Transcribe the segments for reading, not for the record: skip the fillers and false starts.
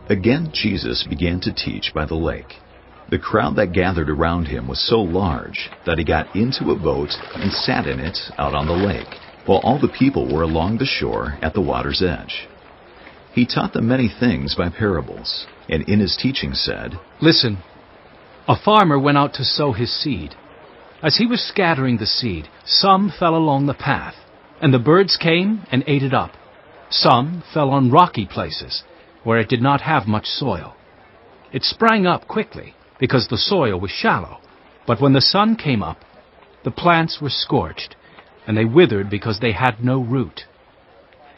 Again Jesus began to teach by the lake. The crowd that gathered around him was so large that he got into a boat and sat in it out on the lake, while all the people were along the shore at the water's edge. He taught them many things by parables, and in his teaching said, "Listen, a farmer went out to sow his seed. As he was scattering the seed, some fell along the path, and the birds came and ate it up. Some fell on rocky places, where it did not have much soil. It sprang up quickly, because the soil was shallow. But when the sun came up, the plants were scorched, and they withered because they had no root.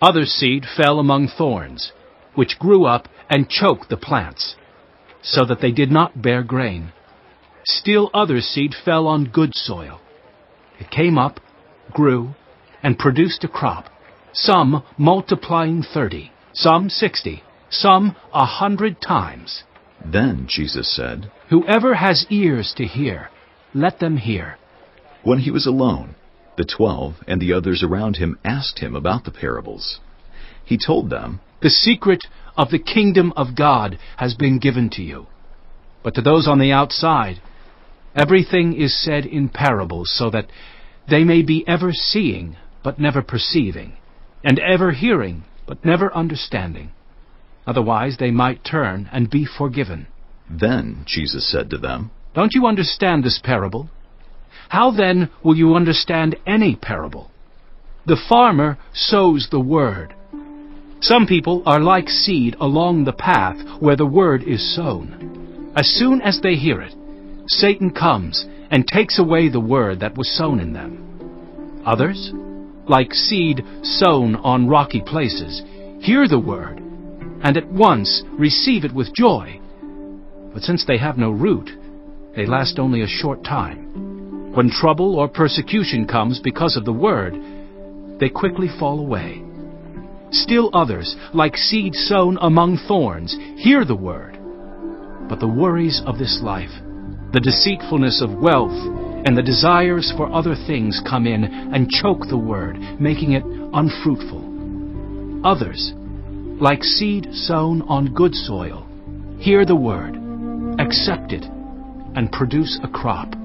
Other seed fell among thorns, which grew up and choked the plants, so that they did not bear grain. Still other seed fell on good soil. It came up, grew, and produced a crop, some multiplying 30, some 60, some 100 times." Then Jesus said, "Whoever has ears to hear, let them hear." When he was alone, the 12 and the others around him asked him about the parables. He told them, "The secret of the kingdom of God has been given to you. But to those on the outside, everything is said in parables, so that they may be ever seeing, but never perceiving, and ever hearing, but never understanding. Otherwise they might turn and be forgiven." Then Jesus said to them, "Don't you understand this parable? How then will you understand any parable? The farmer sows the word. Some people are like seed along the path where the word is sown. As soon as they hear it, Satan comes and takes away the word that was sown in them. Others, like seed sown on rocky places, hear the word, and at once receive it with joy. But since they have no root, they last only a short time. When trouble or persecution comes because of the word, they quickly fall away. Still others, like seed sown among thorns, hear the word. But the worries of this life, the deceitfulness of wealth, and the desires for other things come in and choke the word, making it unfruitful. Others, like seed sown on good soil, hear the word, accept it, and produce a crop.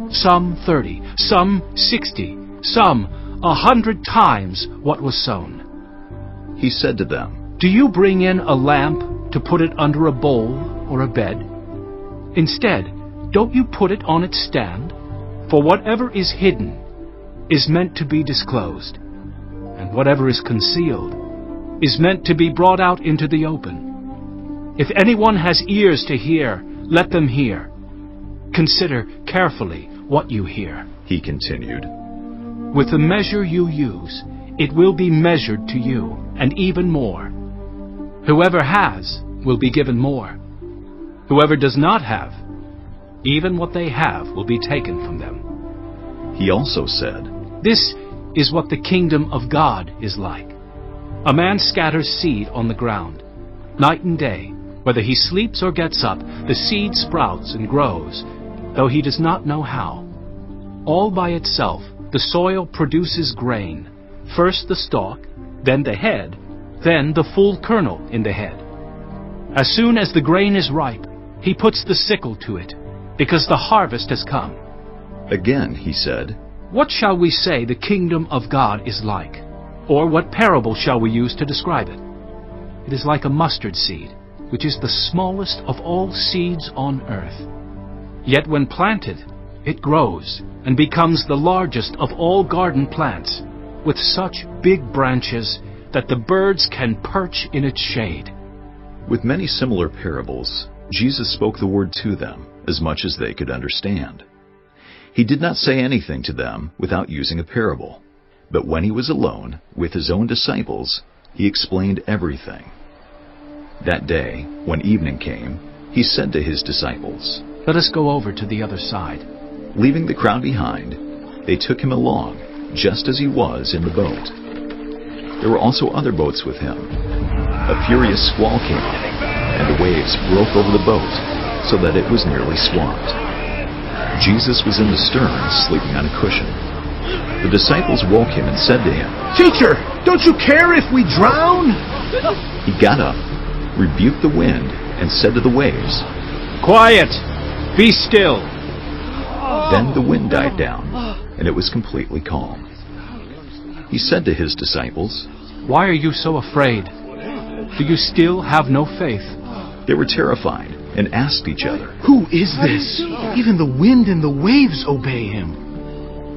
Some 30, some 60, some 100 times what was sown." He said to them, "Do you bring in a lamp to put it under a bowl or a bed? Instead, don't you put it on its stand? For whatever is hidden is meant to be disclosed, and whatever is concealed is meant to be brought out into the open. If anyone has ears to hear, let them hear. Consider carefully what you hear." he continued. "With the measure you use, it will be measured to you, and even more. Whoever has will be given more. Whoever does not have, even what they have will be taken from them." He also said, "This is what the kingdom of God is like. A man scatters seed on the ground. Night and day, whether he sleeps or gets up, the seed sprouts and grows, though he does not know how. All by itself, the soil produces grain, first the stalk, then the head, then the full kernel in the head. As soon as the grain is ripe, he puts the sickle to it, because the harvest has come." Again he said, "What shall we say the kingdom of God is like? Or what parable shall we use to describe it? It is like a mustard seed, which is the smallest of all seeds on earth. Yet when planted, it grows and becomes the largest of all garden plants, with such big branches that the birds can perch in its shade." With many similar parables, Jesus spoke the word to them as much as they could understand. He did not say anything to them without using a parable, but when he was alone with his own disciples, he explained everything. That day, when evening came, he said to his disciples, "Let us go over to the other side." Leaving the crowd behind, they took him along, just as he was in the boat. There were also other boats with him. A furious squall came up, and the waves broke over the boat, so that it was nearly swamped. Jesus was in the stern, sleeping on a cushion. The disciples woke him and said to him, "Teacher, don't you care if we drown?" He got up, rebuked the wind, and said to the waves, "Quiet! Be still!" Then the wind died down, and it was completely calm. He said to his disciples, "Why are you so afraid? Do you still have no faith?" They were terrified and asked each other, "Who is this? Even the wind and the waves obey him."